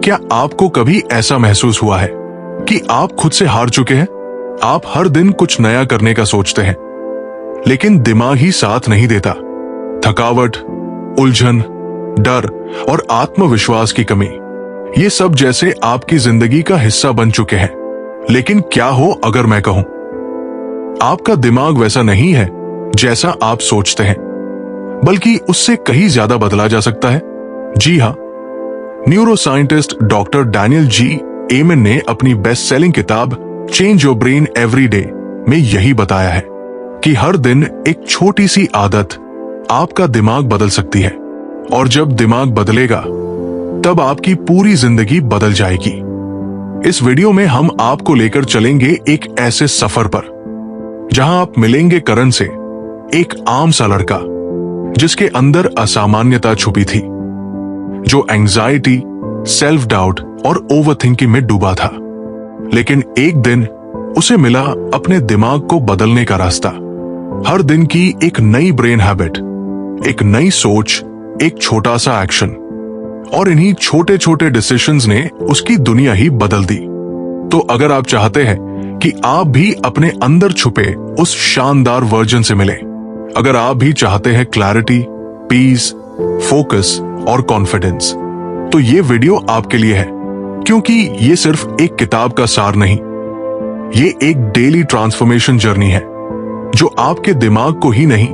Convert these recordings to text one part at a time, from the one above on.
क्या आपको कभी ऐसा महसूस हुआ है कि आप खुद से हार चुके हैं? आप हर दिन कुछ नया करने का सोचते हैं, लेकिन दिमाग ही साथ नहीं देता। थकावट, उलझन, डर और आत्मविश्वास की कमी, ये सब जैसे आपकी जिंदगी का हिस्सा बन चुके हैं। लेकिन क्या हो अगर मैं कहूं, आपका दिमाग वैसा नहीं है जैसा आप सोचते हैं, बल्कि उससे कहीं ज्यादा बदला जा सकता है। जी हां, न्यूरोसाइंटिस्ट डॉक्टर डैनियल जी एमन ने अपनी बेस्ट सेलिंग किताब change your brain every day में यही बताया है कि हर दिन एक छोटी सी आदत आपका दिमाग बदल सकती है, और जब दिमाग बदलेगा तब आपकी पूरी जिंदगी बदल जाएगी। इस वीडियो में हम आपको लेकर चलेंगे एक ऐसे सफर पर जहां आप मिलेंगे करण से, एक आम सा लड़का जिसके अंदर असामान्यता छुपी थी, जो एंजाइटी, सेल्फ डाउट और ओवरथिंकिंग में डूबा था। लेकिन एक दिन उसे मिला अपने दिमाग को बदलने का रास्ता। हर दिन की एक नई ब्रेन हैबिट, एक नई सोच, एक छोटा सा एक्शन, और इन्हीं छोटे छोटे डिसीजंस ने उसकी दुनिया ही बदल दी। तो अगर आप चाहते हैं कि आप भी अपने अंदर छुपे उस शानदार वर्जन से मिले, अगर आप भी चाहते हैं क्लैरिटी, पीस, फोकस और कॉन्फिडेंस, तो ये वीडियो आपके लिए है। क्योंकि ये सिर्फ एक किताब का सार नहीं, ये एक डेली ट्रांसफॉर्मेशन जर्नी है जो आपके दिमाग को ही नहीं,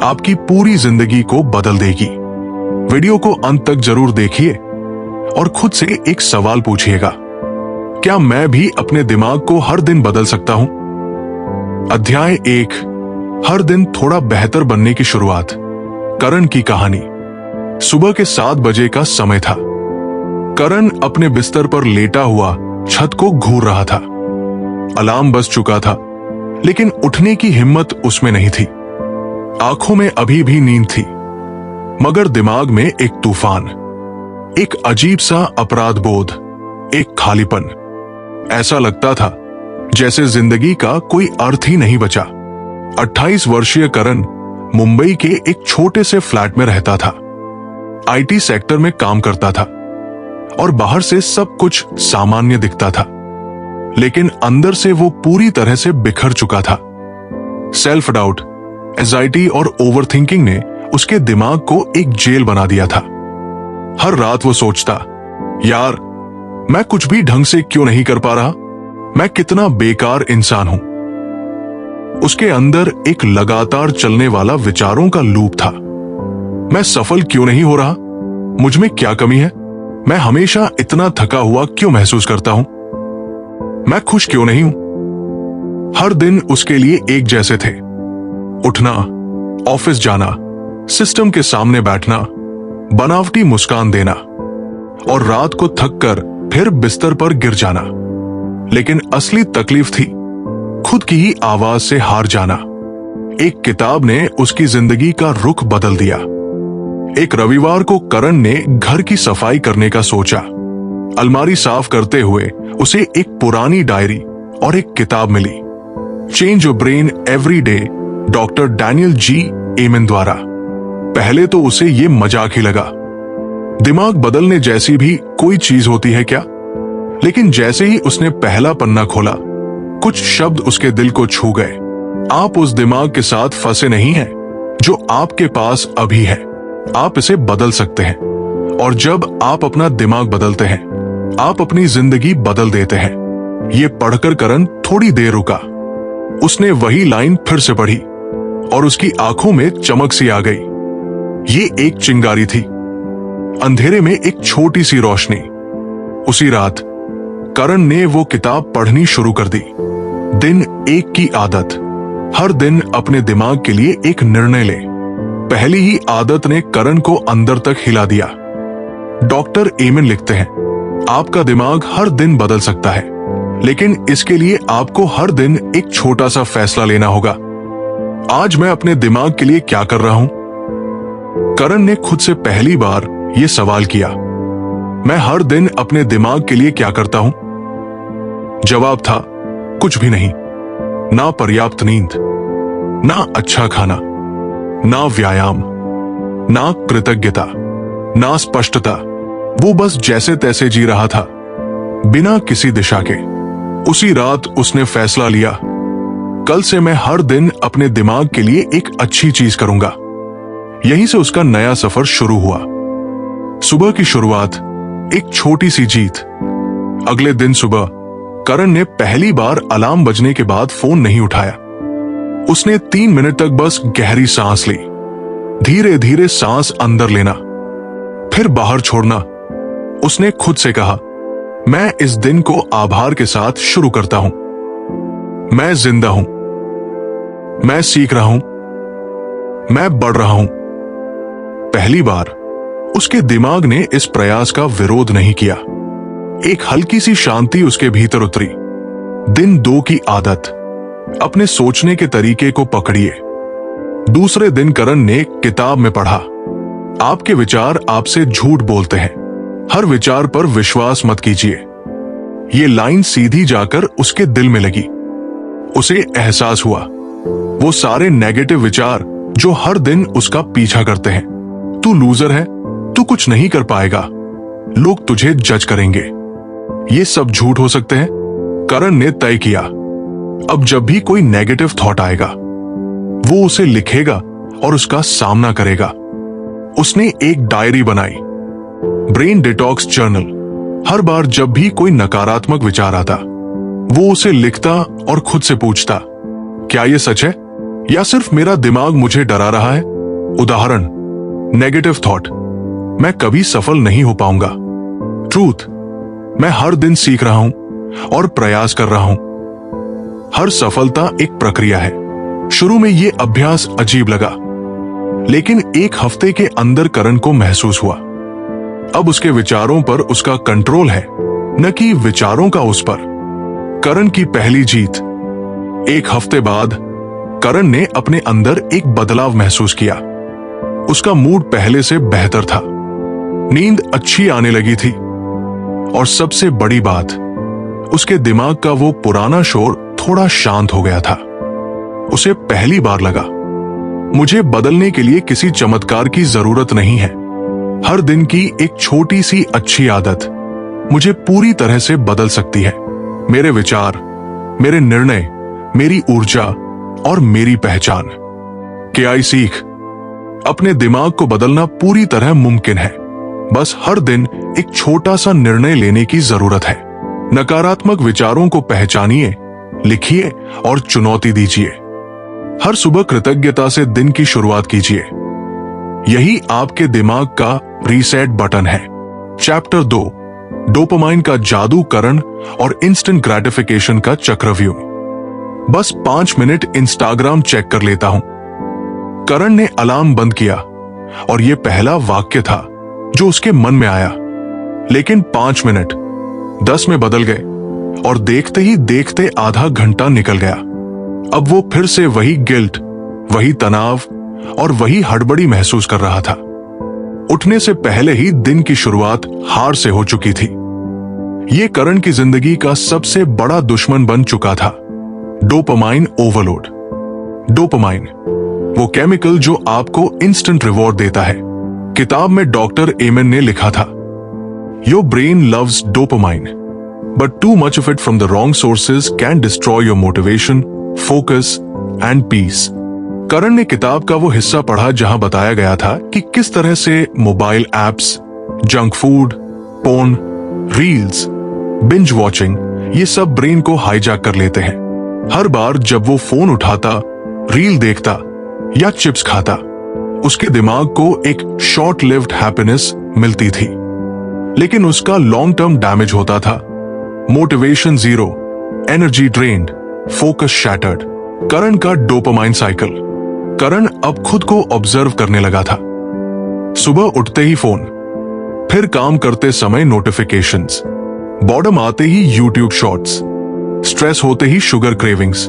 आपकी पूरी जिंदगी को बदल देगी। वीडियो को अंत तक जरूर देखिए और खुद से एक सवाल पूछिएगा, क्या मैं भी अपने दिमाग को हर दिन बदल सकता हूं? अध्याय 1, हर दिन थोड़ा बेहतर बनने की शुरुआत। करण की कहानी। सुबह के 7 बजे का समय था। करण अपने बिस्तर पर लेटा हुआ छत को घूर रहा था। अलार्म बज चुका था, लेकिन उठने की हिम्मत उसमें नहीं थी। आंखों में अभी भी नींद थी, मगर दिमाग में एक तूफान, एक अजीब सा अपराध बोध, एक खालीपन। ऐसा लगता था जैसे जिंदगी का कोई अर्थ ही नहीं बचा। 28 वर्षीय करण मुंबई के एक छोटे से फ्लैट में रहता था। आईटी सेक्टर में काम करता था और बाहर से सब कुछ सामान्य दिखता था, लेकिन अंदर से वो पूरी तरह से बिखर चुका था। सेल्फ डाउट, एंजाइटी और ओवरथिंकिंग ने उसके दिमाग को एक जेल बना दिया था। हर रात वो सोचता, यार मैं कुछ भी ढंग से क्यों नहीं कर पा रहा, मैं कितना बेकार इंसान हूं। उसके अंदर एक लगातार चलने वाला विचारों का लूप था। मैं सफल क्यों नहीं हो रहा, मुझ में क्या कमी है, मैं हमेशा इतना थका हुआ क्यों महसूस करता हूं, मैं खुश क्यों नहीं हूं। हर दिन उसके लिए एक जैसे थे। उठना, ऑफिस जाना, सिस्टम के सामने बैठना, बनावटी मुस्कान देना, और रात को थक कर फिर बिस्तर पर गिर जाना। लेकिन असली तकलीफ थी खुद की ही आवाज से हार जाना। एक किताब ने उसकी जिंदगी का रुख बदल दिया। एक रविवार को करण ने घर की सफाई करने का सोचा। अलमारी साफ करते हुए उसे एक पुरानी डायरी और एक किताब मिली, change your brain every day, doctor Daniel G Amen द्वारा। पहले तो उसे ये मजाक ही लगा, दिमाग बदलने जैसी भी कोई चीज होती है क्या? लेकिन जैसे ही उसने पहला पन्ना खोला, कुछ शब्द उसके दिल को छू गए। आप उस दिमाग के साथ फंसे नहीं हैं जो आपके पास अभी है, आप इसे बदल सकते हैं। और जब आप अपना दिमाग बदलते हैं, आप अपनी जिंदगी बदल देते हैं। ये पढ़कर करण थोड़ी देर रुका। उसने वही लाइन फिर से पढ़ी और उसकी आंखों में चमक सी आ गई। ये एक चिंगारी थी, अंधेरे में एक छोटी सी रोशनी। उसी रात करण ने वो किताब पढ़नी शुरू कर दी। दिन एक की आदत। हर दिन अपने दिमाग के लिए एक निर्णय ले। पहली ही आदत ने करण को अंदर तक हिला दिया। डॉक्टर एमन लिखते हैं, आपका दिमाग हर दिन बदल सकता है, लेकिन इसके लिए आपको हर दिन एक छोटा सा फैसला लेना होगा। आज मैं अपने दिमाग के लिए क्या कर रहा हूं? करण ने खुद से पहली बार यह सवाल किया, मैं हर दिन अपने दिमाग के लिए क्या करता हूं? जवाब था, कुछ भी नहीं। ना पर्याप्त नींद, ना अच्छा खाना, ना व्यायाम, ना कृतज्ञता, ना स्पष्टता। वो बस जैसे तैसे जी रहा था, बिना किसी दिशा के। उसी रात उसने फैसला लिया, कल से मैं हर दिन अपने दिमाग के लिए एक अच्छी चीज करूंगा। यहीं से उसका नया सफर शुरू हुआ। सुबह की शुरुआत, एक छोटी सी जीत। अगले दिन सुबह करण ने पहली बार अलार्म बजने के बाद फोन नहीं उठाया। उसने 3 मिनट तक बस गहरी सांस ली, धीरे धीरे सांस अंदर लेना, फिर बाहर छोड़ना। उसने खुद से कहा, मैं इस दिन को आभार के साथ शुरू करता हूं। मैं जिंदा हूं, मैं सीख रहा हूं, मैं बढ़ रहा हूं। पहली बार उसके दिमाग ने इस प्रयास का विरोध नहीं किया। एक हल्की सी शांति उसके भीतर उतरी। दिन 2 की आदत, अपने सोचने के तरीके को पकड़िए। दूसरे दिन करण ने किताब में पढ़ा, आपके विचार आपसे झूठ बोलते हैं, हर विचार पर विश्वास मत कीजिए। ये लाइन सीधी जाकर उसके दिल में लगी। उसे एहसास हुआ, वो सारे नेगेटिव विचार जो हर दिन उसका पीछा करते हैं, तू लूजर है, तू कुछ नहीं कर पाएगा, लोग तुझे जज करेंगे, ये सब झूठ हो सकते हैं। करण ने तय किया, अब जब भी कोई नेगेटिव थॉट आएगा, वो उसे लिखेगा और उसका सामना करेगा। उसने एक डायरी बनाई, ब्रेन डिटॉक्स जर्नल। हर बार जब भी कोई नकारात्मक विचार आता, वो उसे लिखता और खुद से पूछता, क्या ये सच है या सिर्फ मेरा दिमाग मुझे डरा रहा है। उदाहरण, नेगेटिव थॉट, मैं कभी सफल नहीं हो पाऊंगा। ट्रूथ, मैं हर दिन सीख रहा हूं और प्रयास कर रहा हूं। हर सफलता एक प्रक्रिया है। शुरू में यह अभ्यास अजीब लगा, लेकिन 1 हफ्ते के अंदर करण को महसूस हुआ, अब उसके विचारों पर उसका कंट्रोल है, न कि विचारों का उस पर। करण की पहली जीत। 1 हफ्ते बाद करण ने अपने अंदर एक बदलाव महसूस किया। उसका मूड पहले से बेहतर था, नींद अच्छी आने लगी थी, और सबसे बड़ी बात, उसके दिमाग का वो पुराना शोर थोड़ा शांत हो गया था। उसे पहली बार लगा, मुझे बदलने के लिए किसी चमत्कार की जरूरत नहीं है। हर दिन की एक छोटी सी अच्छी आदत मुझे पूरी तरह से बदल सकती है। मेरे विचार, मेरे निर्णय, मेरी ऊर्जा और मेरी पहचान। क्या आई सीख, अपने दिमाग को बदलना पूरी तरह मुमकिन है। बस हर दिन एक छोटा सा निर्णय लेने की जरूरत है। नकारात्मक विचारों को पहचानिए, लिखिए और चुनौती दीजिए। हर सुबह कृतज्ञता से दिन की शुरुआत कीजिए। यही आपके दिमाग का रीसेट बटन है। चैप्टर 2, डोपामाइन का जादू, करण और इंस्टेंट ग्रेटिफिकेशन का चक्रव्यूह। बस 5 मिनट इंस्टाग्राम चेक कर लेता हूं। करण ने अलार्म बंद किया और यह पहला वाक्य था जो उसके मन में आया। लेकिन 5 मिनट 10 में बदल गए और देखते ही देखते आधा घंटा निकल गया। अब वो फिर से वही गिल्ट, वही तनाव और वही हड़बड़ी महसूस कर रहा था। उठने से पहले ही दिन की शुरुआत हार से हो चुकी थी। ये करण की जिंदगी का सबसे बड़ा दुश्मन बन चुका था, डोपामाइन ओवरलोड। डोपामाइन, वो केमिकल जो आपको इंस्टेंट रिवॉर्ड देता है। किताब में डॉक्टर एमन ने लिखा था, your brain loves dopamine, but too much of it from the wrong sources can destroy your motivation, focus and peace. Karan ने किताब का वो हिस्सा पढ़ा जहां बताया गया था कि किस तरह से mobile apps, junk food, porn, reels, binge watching, ये सब ब्रेन को हाईजैक कर लेते हैं। हर बार जब वो फोन उठाता, रील देखता या चिप्स खाता, उसके दिमाग को एक शॉर्ट लिव्ड हैप्पीनेस मिलती थी, लेकिन उसका लॉन्ग टर्म डैमेज होता था। Motivation zero, energy drained, focus shattered. Karan का डोपामाइन साइकिल। करण अब खुद को ऑब्जर्व करने लगा था। सुबह उठते ही फोन, फिर काम करते समय नोटिफिकेशंस, बॉर्डम आते ही यूट्यूब शॉर्ट्स, स्ट्रेस होते ही शुगर क्रेविंग्स।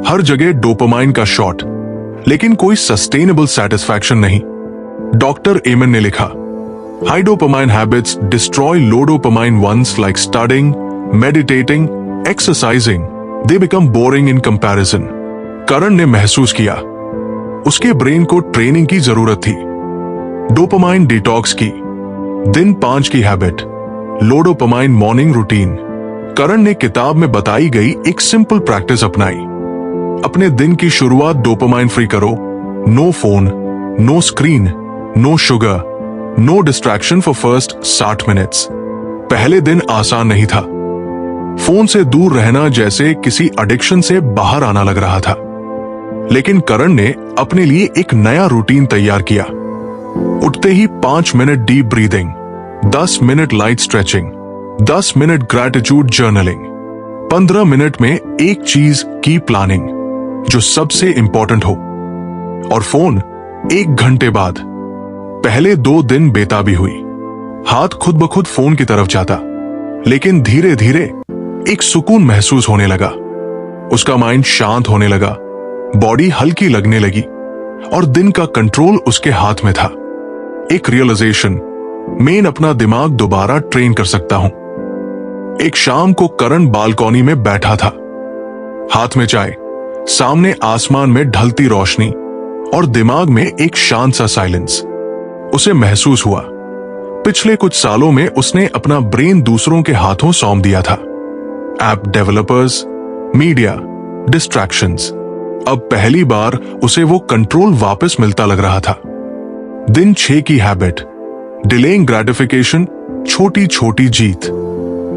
हर जगह डोपामाइन का शॉट, लेकिन कोई सस्टेनेबल सेटिस्फैक्शन नहीं। डॉक्टर एमन ने लिखा, high dopamine habits destroy low dopamine ones like studying, meditating, exercising, they become boring in comparison. Karan ने महसूस किया, उसके ब्रेन को ट्रेनिंग की जरूरत थी, डोपामाइन डिटॉक्स की। दिन 5 की हैबिट, लो डोपामाइन मॉर्निंग रूटीन। करण ने किताब में बताई गई एक सिंपल प्रैक्टिस अपनाई। अपने दिन की शुरुआत डोपामाइन फ्री करो। No phone, no screen, no sugar, no distraction for first 60 minutes. पहले दिन आसान नहीं था। फोन से दूर रहना जैसे किसी एडिक्शन से बाहर आना लग रहा था। लेकिन करण ने अपने लिए एक नया रूटीन तैयार किया। उठते ही 5 minute deep breathing, 10 minute light stretching, 10 minute gratitude journaling, 15 minute में एक चीज की प्लानिंग जो सबसे इंपॉर्टेंट हो, और फोन 1 घंटे बाद। पहले 2 दिन बेताबी हुई। हाथ खुद ब खुद फोन की तरफ जाता, लेकिन धीरे धीरे एक सुकून महसूस होने लगा। उसका माइंड शांत होने लगा, बॉडी हल्की लगने लगी और दिन का कंट्रोल उसके हाथ में था। एक रियलाइजेशन, मैं अपना दिमाग दोबारा ट्रेन कर सकता हूं। एक शाम को करण बालकनी में बैठा था, हाथ में चाय, सामने आसमान में ढलती रोशनी और दिमाग में एक शांत सा साइलेंस। उसे महसूस हुआ पिछले कुछ सालों में उसने अपना ब्रेन दूसरों के हाथों सौंप दिया था। App developers, media, distractions. अब पहली बार उसे वो कंट्रोल वापस मिलता लग रहा था। दिन 6 की हैबिट, डिलेइंग ग्रेटिफिकेशन, छोटी छोटी जीत।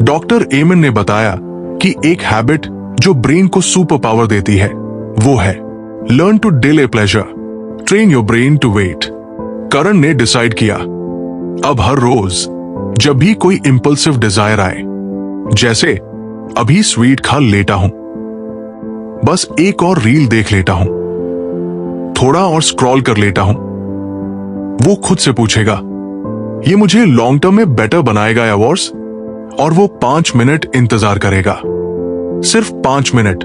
डॉक्टर एमन ने बताया कि एक हैबिट जो ब्रेन को सुपर पावर देती है वो है learn to delay pleasure, train your brain to wait. Karan ने डिसाइड किया, अब हर रोज जब भी कोई इंपल्सिव डिजायर आए, जैसे अभी स्वीट खा लेता हूं, बस एक और रील देख लेता हूं, थोड़ा और स्क्रॉल कर लेता हूं, वो खुद से पूछेगा ये मुझे लॉन्ग टर्म में बेटर बनाएगा या वर्स, और वो 5 मिनट इंतजार करेगा। सिर्फ 5 मिनट।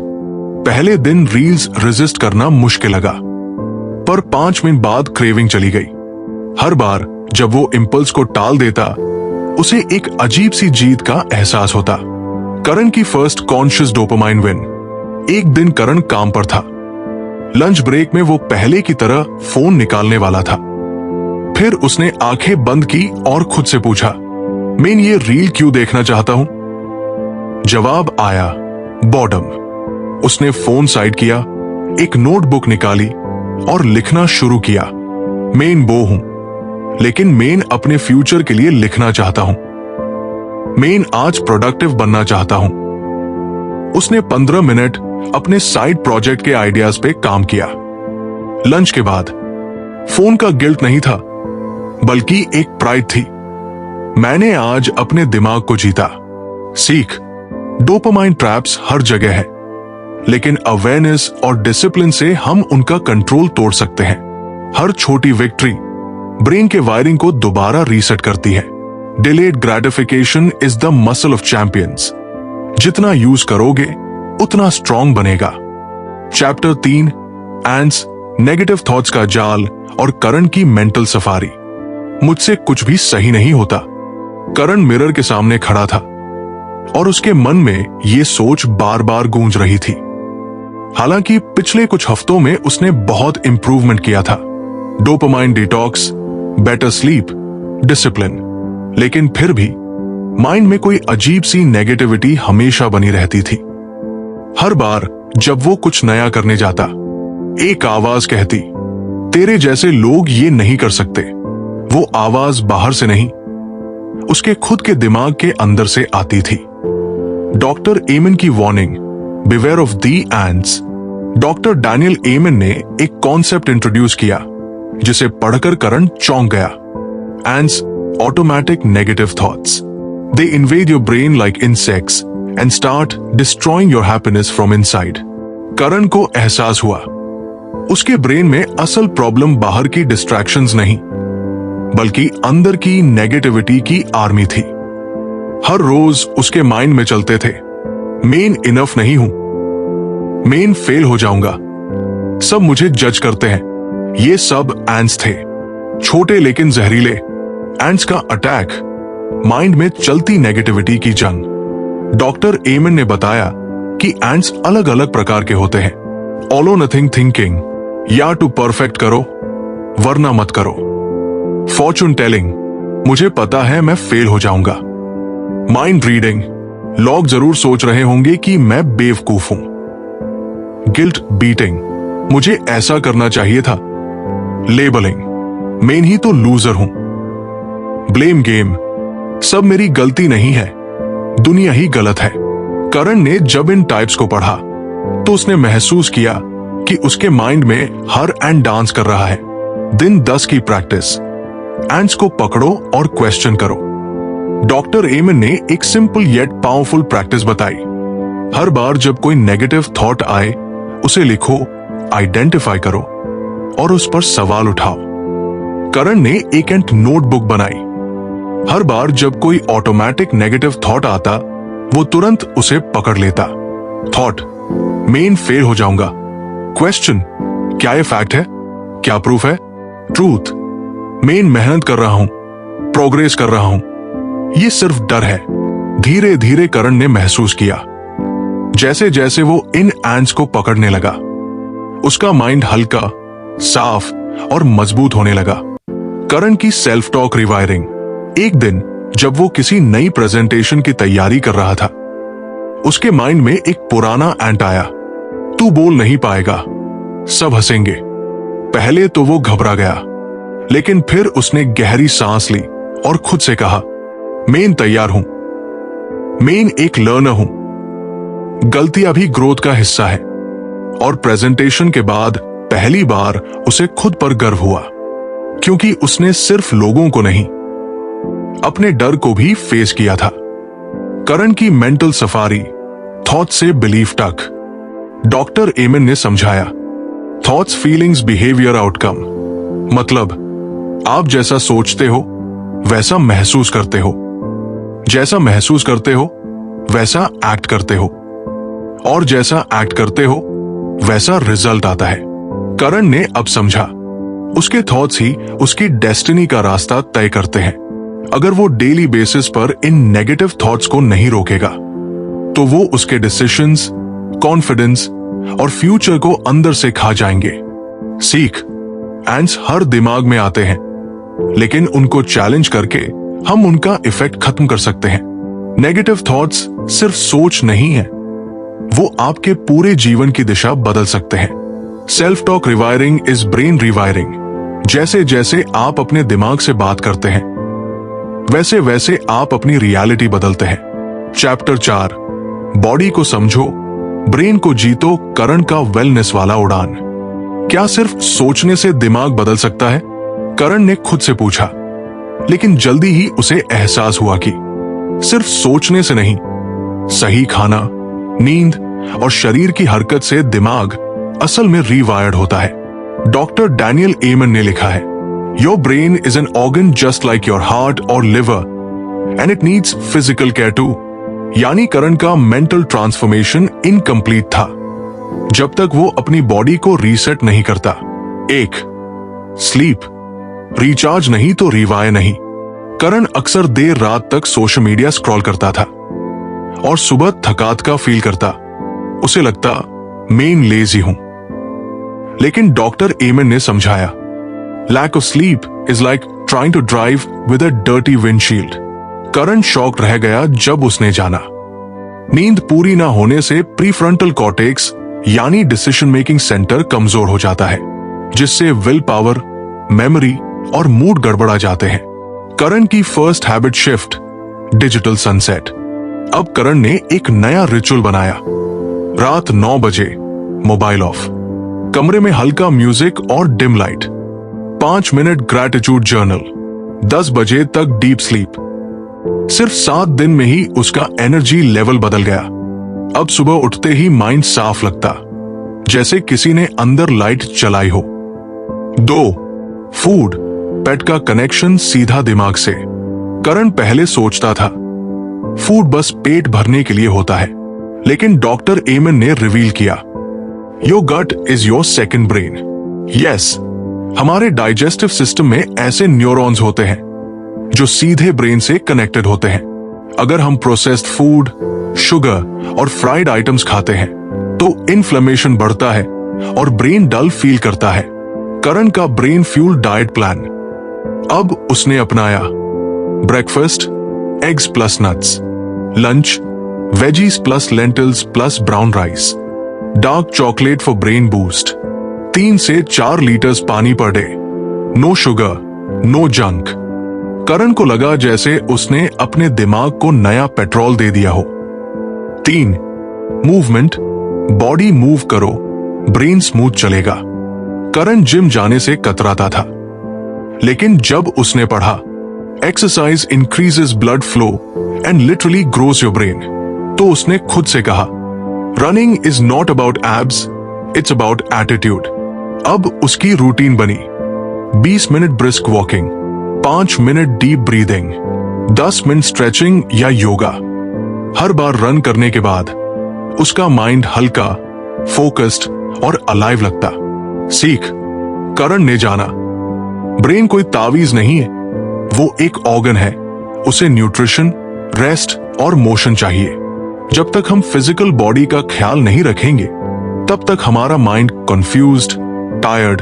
पहले दिन रील्स रेजिस्ट करना मुश्किल लगा, पर 5 मिनट बाद क्रेविंग चली गई। हर बार जब वो इंपल्स को टाल देता, उसे एक अजीब सी जीत का एहसास होता। करण की फर्स्ट कॉन्शियस डोपामाइन विन। एक दिन करण काम पर था। लंच ब्रेक में वो पहले की तरह फोन निकालने वाला था। फिर उसने आंखें बंद की और खुद से पूछा, मैं ये रील क्यों देखना चाहता हूं? जवाब आया, बॉर्डम। उसने फोन साइड किया, एक नोटबुक निकाली और लिखना शुरू किया। मैं वो हूं, लेकिन मैं अपने फ्यूचर के लिए लिखना चाहता हूं। मैं आज प्रोडक्टिव बनना चाहता हूं। उसने 15 मिनट अपने साइड प्रोजेक्ट के आइडियाज पे काम किया। लंच के बाद फोन का गिल्ट नहीं था, बल्कि एक प्राइड थी। मैंने आज अपने दिमाग को जीता। सीख, डोपामाइन ट्रैप्स हर जगह है, लेकिन अवेयरनेस और डिसिप्लिन से हम उनका कंट्रोल तोड़ सकते हैं। हर छोटी विक्ट्री ब्रेन के वायरिंग को दोबारा रीसेट करती है। Delayed gratification is the muscle of champions. जितना यूज करोगे उतना स्ट्रॉन्ग बनेगा। चैप्टर 3, एंड्स, नेगेटिव थॉट्स का जाल और करण की मेंटल सफारी। मुझसे कुछ भी सही नहीं होता। करण मिरर के सामने खड़ा था और उसके मन में ये सोच बार बार गूंज रही थी। हालांकि पिछले कुछ हफ्तों में उसने बहुत इंप्रूवमेंट किया था। Dopamine detox, better sleep, discipline, लेकिन फिर भी माइंड में कोई अजीब सी नेगेटिविटी हमेशा बनी रहती थी। हर बार जब वो कुछ नया करने जाता, एक आवाज कहती, तेरे जैसे लोग ये नहीं कर सकते। वो आवाज बाहर से नहीं, उसके खुद के दिमाग के अंदर से आती थी। डॉक्टर एमन की warning, beware of the ants. Doctor Daniel Amen ने एक कॉन्सेप्ट इंट्रोड्यूस किया जिसे पढ़कर करण चौंक गया। Ants, automatic negative thoughts. They invade your brain like insects and start destroying your happiness from inside. करण को एहसास हुआ, उसके ब्रेन में असल प्रॉब्लम बाहर की डिस्ट्रैक्शंस नहीं, बल्कि अंदर की नेगेटिविटी की आर्मी थी। हर रोज उसके माइंड में चलते थे, मैं इनफ नहीं हूं, मैं फेल हो जाऊंगा, सब मुझे जज करते हैं। ये सब एंट्स थे, छोटे लेकिन जहरीले। एंट्स का अटैक, माइंड में चलती नेगेटिविटी की जंग। डॉक्टर एमन ने बताया कि एंट्स अलग अलग प्रकार के होते हैं। ऑल और नथिंग थिंकिंग, या टू परफेक्ट करो वरना मत करो। फॉर्चून टेलिंग, मुझे पता है मैं फेल हो जाऊंगा। माइंड रीडिंग, लोग जरूर सोच रहे होंगे कि मैं बेवकूफ हूं। गिल्ट बीटिंग, मुझे ऐसा करना चाहिए था। लेबलिंग, मैं ही तो लूजर हूं। ब्लेम गेम, सब मेरी गलती नहीं है, दुनिया ही गलत है। करण ने जब इन टाइप्स को पढ़ा तो उसने महसूस किया कि उसके माइंड में हर एंड डांस कर रहा है। दिन 10 की प्रैक्टिस, एंड्स को पकड़ो और क्वेश्चन करो। डॉक्टर एमन ने एक सिंपल येट पावरफुल प्रैक्टिस बताई। हर बार जब कोई नेगेटिव थॉट आए उसे लिखो, आइडेंटिफाई करो और उस पर सवाल उठाओ। करण ने एक एंड नोटबुक बनाई। हर बार जब कोई ऑटोमेटिक नेगेटिव थॉट आता वो तुरंत उसे पकड़ लेता। थॉट, मेन फेल हो जाऊंगा। क्वेश्चन, क्या ये फैक्ट है? क्या प्रूफ है? ट्रूथ, मेन मेहनत कर रहा हूं, प्रोग्रेस कर रहा हूं, ये सिर्फ डर है। धीरे धीरे करण ने महसूस किया जैसे जैसे वो इन एंड्स को पकड़ने लगा उसका माइंड हल्का, साफ और मजबूत होने लगा। करण की सेल्फ टॉक रिवायरिंग, एक दिन जब वो किसी नई प्रेजेंटेशन की तैयारी कर रहा था उसके माइंड में एक पुराना एंट आया। तू बोल नहीं पाएगा, सब हंसेंगे। पहले तो वो घबरा गया, लेकिन फिर उसने गहरी सांस ली और खुद से कहा, मैं तैयार हूं, मैं एक लर्नर हूं। गलतियां भी ग्रोथ का हिस्सा है। और प्रेजेंटेशन के बाद पहली बार उसे खुद पर गर्व हुआ, क्योंकि उसने सिर्फ लोगों को नहीं अपने डर को भी फेस किया था। करण की मेंटल सफारी, थॉट से बिलीफ तक। डॉक्टर एमन ने समझाया, थॉट्स, फीलिंग्स, बिहेवियर, आउटकम। मतलब आप जैसा सोचते हो वैसा महसूस करते हो, जैसा महसूस करते हो वैसा एक्ट करते हो, और जैसा एक्ट करते हो वैसा रिजल्ट आता है। करण ने अब समझा, उसके थॉट्स ही उसकी डेस्टिनी का रास्ता तय करते हैं। अगर वो डेली बेसिस पर इन नेगेटिव थॉट्स को नहीं रोकेगा तो वो उसके डिसीजंस, कॉन्फिडेंस और फ्यूचर को अंदर से खा जाएंगे। सीख, एंड्स हर दिमाग में आते हैं, लेकिन उनको चैलेंज करके हम उनका इफेक्ट खत्म कर सकते हैं। नेगेटिव थॉट्स सिर्फ सोच नहीं है, वो आपके पूरे जीवन की दिशा बदल सकते हैं। Self talk rewiring is brain rewiring. जैसे जैसे आप अपने दिमाग से बात करते हैं वैसे वैसे आप अपनी रियलिटी बदलते हैं। चैप्टर 4, बॉडी को समझो, ब्रेन को जीतो। करण का वेलनेस वाला उड़ान। क्या सिर्फ सोचने से दिमाग बदल सकता है? करण ने खुद से पूछा, लेकिन जल्दी ही उसे एहसास हुआ कि सिर्फ सोचने से नहीं, सही खाना, नींद और शरीर की हरकत से दिमाग असल में रीवायर्ड होता है। डॉक्टर डैनियल एमन ने लिखा है, your brain is an organ just like your heart और liver and it needs physical care too. यानी करण का मेंटल ट्रांसफॉर्मेशन इनकम्प्लीट था जब तक वो अपनी बॉडी को रीसेट नहीं करता। 1. स्लीप, रिचार्ज नहीं तो रिवायर नहीं। करण अक्सर देर रात तक सोशल मीडिया स्क्रॉल करता था और सुबह थकात का फील करता। उसे लगता मैं लेजी हूं। लेकिन डॉक्टर एमन ने समझाया, lack of sleep is like trying to drive with a dirty windshield. Karan shock रह गया जब उसने जाना, नींद पूरी ना होने से प्रीफ्रंटल कॉर्टेक्स यानी डिसीजन मेकिंग सेंटर कमजोर हो जाता है, जिससे विल पावर, मेमोरी और मूड गड़बड़ा जाते हैं। करण की first habit shift, digital sunset. अब करण ने एक नया रिचुअल बनाया। रात 9 बजे मोबाइल ऑफ, कमरे में हल्का म्यूजिक और dim light. 5 minute gratitude journal, 10 बजे तक डीप स्लीप। सिर्फ 7 दिन में ही उसका एनर्जी लेवल बदल गया। अब सुबह उठते ही माइंड साफ लगता, जैसे किसी ने अंदर लाइट चलाई हो। 2. फूड, पेट का कनेक्शन सीधा दिमाग से। करण पहले सोचता था फूड बस पेट भरने के लिए होता है, लेकिन डॉक्टर एमन ने रिवील किया, your gut is your second brain. Yes, हमारे डाइजेस्टिव सिस्टम में ऐसे न्यूरॉन्स होते हैं जो सीधे ब्रेन से कनेक्टेड होते हैं। अगर हम प्रोसेस्ड फूड, शुगर और फ्राइड आइटम्स खाते हैं तो इन्फ्लेमेशन बढ़ता है और ब्रेन डल फील करता है। करण का ब्रेन फ्यूल डाइट प्लान अब उसने अपनाया। Breakfast eggs plus nuts, lunch veggies plus lentils plus brown rice, dark chocolate for brain boost, 3 से 4 लीटर्स पानी per day, no sugar, no junk. Karan को लगा जैसे उसने अपने दिमाग को नया पेट्रोल दे दिया हो। 3 मूवमेंट, बॉडी मूव करो, ब्रेन स्मूथ चलेगा। करण जिम जाने से कतराता था, लेकिन जब उसने पढ़ा exercise increases blood flow and literally grows your brain, तो उसने खुद से कहा running is not about abs, it's about attitude. अब उसकी रूटीन बनी 20 minute brisk walking, 5 minute deep breathing, 10 minute stretching या योगा। हर बार रन करने के बाद उसका माइंड हल्का, फोकस्ड और अलाइव लगता। सीख, करण ने जाना ब्रेन कोई तावीज नहीं है, वो एक ऑर्गन है। उसे न्यूट्रिशन, रेस्ट और मोशन चाहिए। जब तक हम फिजिकल बॉडी का ख्याल नहीं रखेंगे, तब तक हमारा माइंड कंफ्यूज्ड, टायर्ड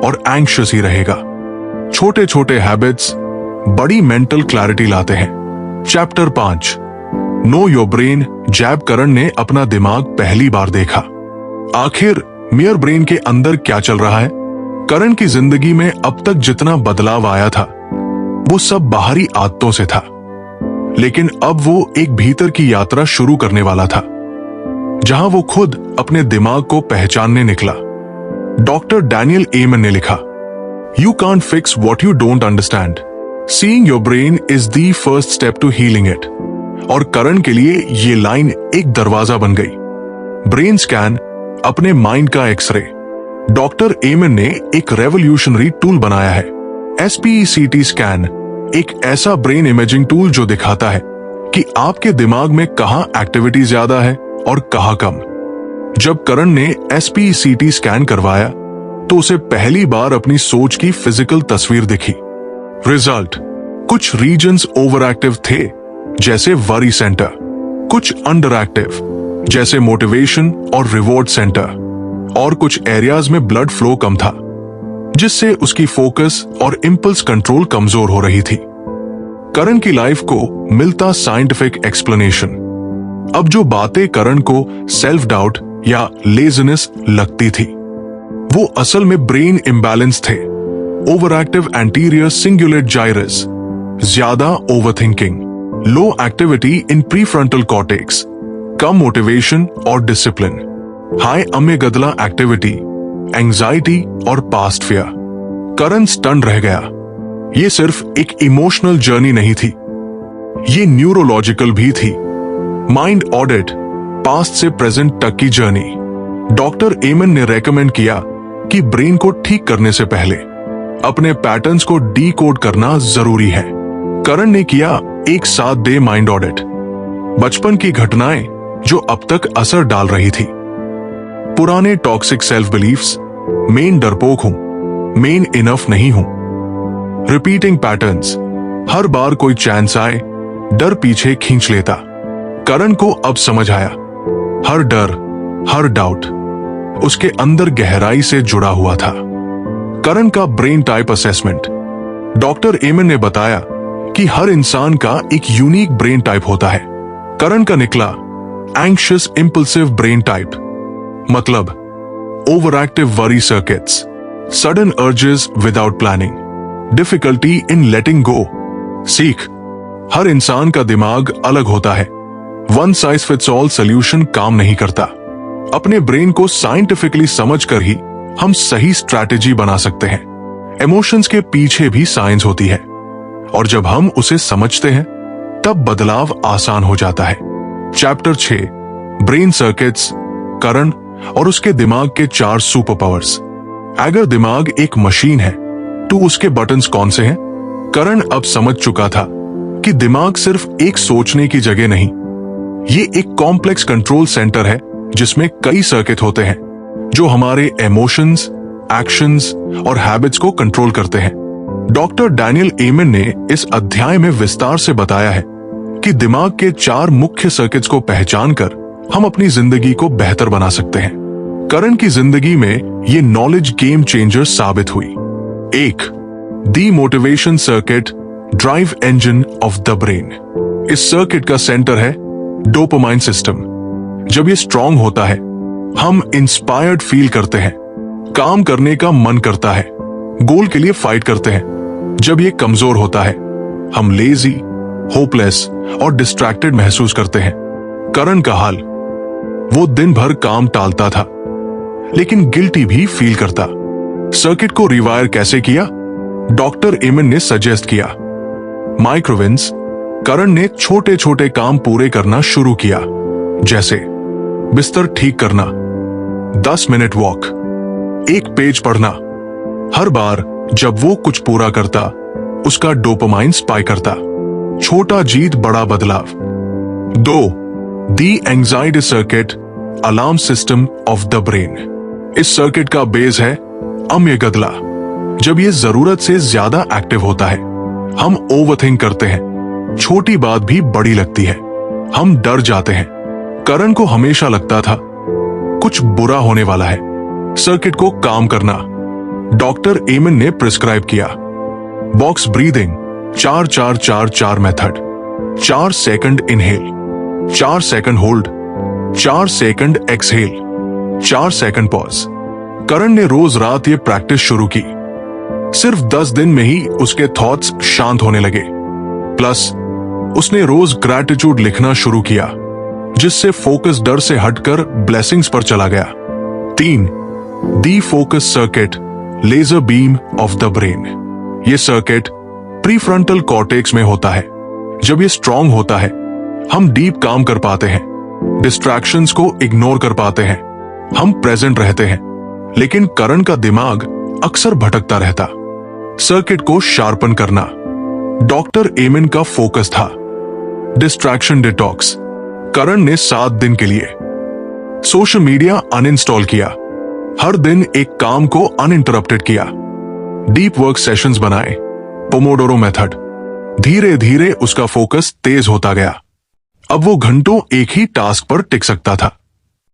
और एंग्शियस ही रहेगा। छोटे छोटे हैबिट्स बड़ी मेंटल क्लैरिटी लाते हैं। Chapter 5 know your brain. जैब करण ने अपना दिमाग पहली बार देखा। आखिर मियर ब्रेन के अंदर क्या चल रहा है? करण की जिंदगी में अब तक जितना बदलाव आया था, वो सब बाहरी आदतों से था, लेकिन अब वो एक भीतर की यात्रा शुरू करने वाला था, जहां वो खुद अपने दिमाग को पहचानने निकला। डॉक्टर डैनियल एमन ने लिखा, you can't fix what you don't understand, seeing your brain is the first step to healing it. और करण के लिए ये लाइन एक दरवाजा बन गई। ब्रेन स्कैन, अपने माइंड का एक्सरे। डॉक्टर एमन ने एक रेवोल्यूशनरी टूल बनाया है, SPECT स्कैन, एक ऐसा ब्रेन इमेजिंग टूल जो दिखाता है कि आपके दिमाग में कहां एक्टिविटी ज्यादा है और कहां कम। जब करण ने SPECT स्कैन करवाया, तो उसे पहली बार अपनी सोच की फिजिकल तस्वीर दिखी। रिजल्ट, कुछ रीजन्स ओवर एक्टिव थे, जैसे वरी सेंटर, कुछ अंडर एक्टिव, जैसे मोटिवेशन और रिवॉर्ड सेंटर, और कुछ एरियाज में ब्लड फ्लो कम था, जिससे उसकी फोकस और इंपल्स कंट्रोल कमजोर हो रही थी। करण की लाइफ को मिलता साइंटिफिक एक्सप्लेनेशन। अब जो बातें करण को सेल्फ डाउट या लेजीनेस लगती थी, वो असल में ब्रेन इम्बैलेंस थे। ओवर एक्टिव एंटीरियर सिंगुलेट जाइरस, ज्यादा overthinking, low activity in prefrontal cortex, come motivation और डिसिप्लिन, हाई अमेगदला एक्टिविटी, एंजाइटी और पास्ट फियर। करण स्टन रह गया। ये सिर्फ एक इमोशनल जर्नी नहीं थी, ये न्यूरोलॉजिकल भी थी। माइंड ऑडिट, पास्ट से प्रेजेंट तक की जर्नी। डॉक्टर एमन ने रेकमेंड किया कि ब्रेन को ठीक करने से पहले अपने पैटर्न्स को डीकोड करना जरूरी है। करण ने किया एक 7 डे माइंड ऑडिट। बचपन की घटनाएं जो अब तक असर डाल रही थी, पुराने टॉक्सिक सेल्फ बिलीफ्स, मेन डरपोक हूं, मेन इनफ नहीं हूं, रिपीटिंग पैटर्न्स, हर बार कोई चांस आए डर पीछे खींच लेता। करण को अब समझ आया, हर डर, हर डाउट उसके अंदर गहराई से जुड़ा हुआ था। करण का brain type assessment. Doctor Amen ने बताया कि हर इंसान का एक यूनिक ब्रेन टाइप होता है। करण का निकला एंग्शियस इंपल्सिव ब्रेन टाइप, मतलब overactive worry circuits, sudden urges without planning, difficulty in letting go. सीख, हर इंसान का दिमाग अलग होता है, one size fits all solution काम नहीं करता। अपने ब्रेन को साइंटिफिकली समझकर ही हम सही स्ट्रैटेजी बना सकते हैं। इमोशंस के पीछे भी साइंस होती है, और जब हम उसे समझते हैं तब बदलाव आसान हो जाता है। चैप्टर 6 ब्रेन सर्किट्स, करण और उसके दिमाग के 4 सुपर पावर्स। अगर दिमाग एक मशीन है तो उसके बटन्स कौन से हैं? करण अब समझ चुका था कि दिमाग सिर्फ एक सोचने की जगह नहीं, ये एक कॉम्प्लेक्स कंट्रोल सेंटर है जिसमें कई सर्किट होते हैं जो हमारे इमोशंस, एक्शंस और हैबिट्स को कंट्रोल करते हैं। डॉक्टर डैनियल एमन ने इस अध्याय में विस्तार से बताया है कि दिमाग के 4 मुख्य सर्किट्स को पहचानकर हम अपनी जिंदगी को बेहतर बना सकते हैं। करण की जिंदगी में ये नॉलेज गेम चेंजर साबित हुई। 1 D motivation circuit, drive engine of the brain. इस सर्किट का सेंटर है डोपामाइन सिस्टम। जब ये स्ट्रांग होता है, हम इंस्पायर्ड फील करते हैं, काम करने का मन करता है, गोल के लिए फाइट करते हैं। जब ये कमजोर होता है, हम लेजी, होपलेस और डिस्ट्रैक्टेड महसूस करते हैं। करण का हाल, वो दिन भर काम टालता था, लेकिन गिल्टी भी फील करता। सर्किट को रिवायर कैसे किया? डॉक्टर एमन ने सजेस्ट किया। माइक्रोवेन्स। करण ने छोटे छोटे काम पूरे करना शुरू किया, जैसे बिस्तर ठीक करना, 10 मिनट वॉक, 1 पेज पढ़ना। हर बार जब वो कुछ पूरा करता, उसका डोपामाइन स्पाइक करता। छोटा जीत, बड़ा बदलाव। 2. The anxiety circuit alarm system of the brain. इस सर्किट का बेस है अम्यगदला। जब ये जरूरत से ज्यादा एक्टिव होता है, हम ओवरथिंक करते हैं, छोटी बात भी बड़ी लगती है, हम डर जाते हैं। करण को हमेशा लगता था कुछ बुरा होने वाला है। सर्किट को काम करना डॉक्टर एमन ने प्रिस्क्राइब किया। Box breathing, 4-4-4-4 method. 4 second inhale, 4 second hold, 4 second exhale, 4 second pause. Karan ने रोज रात ये प्रैक्टिस शुरू की। सिर्फ 10 दिन में ही उसके थॉट्स शांत होने लगे। प्लस उसने रोज ग्रैटिट्यूड लिखना शुरू किया, जिससे फोकस डर से हटकर ब्लेसिंग्स पर चला गया। 3. The focus circuit laser beam of the brain. ये सर्किट प्रीफ्रंटल कॉर्टेक्स में होता है। जब ये स्ट्रांग होता है, हम डीप काम कर पाते हैं, डिस्ट्रैक्शंस को इग्नोर कर पाते हैं, हम प्रेजेंट रहते हैं। लेकिन करण का दिमाग अक्सर भटकता रहता। सर्किट को शार्पन करना डॉक्टर एमन का फोकस था। Distraction detox. करण ने 7 दिन के लिए सोशल मीडिया अनइंस्टॉल किया, हर दिन एक काम को अनइंटरप्टेड किया, डीप वर्क सेशंस बनाए, पोमोडोरो मेथड। धीरे धीरे उसका फोकस तेज होता गया। अब वो घंटों एक ही टास्क पर टिक सकता था।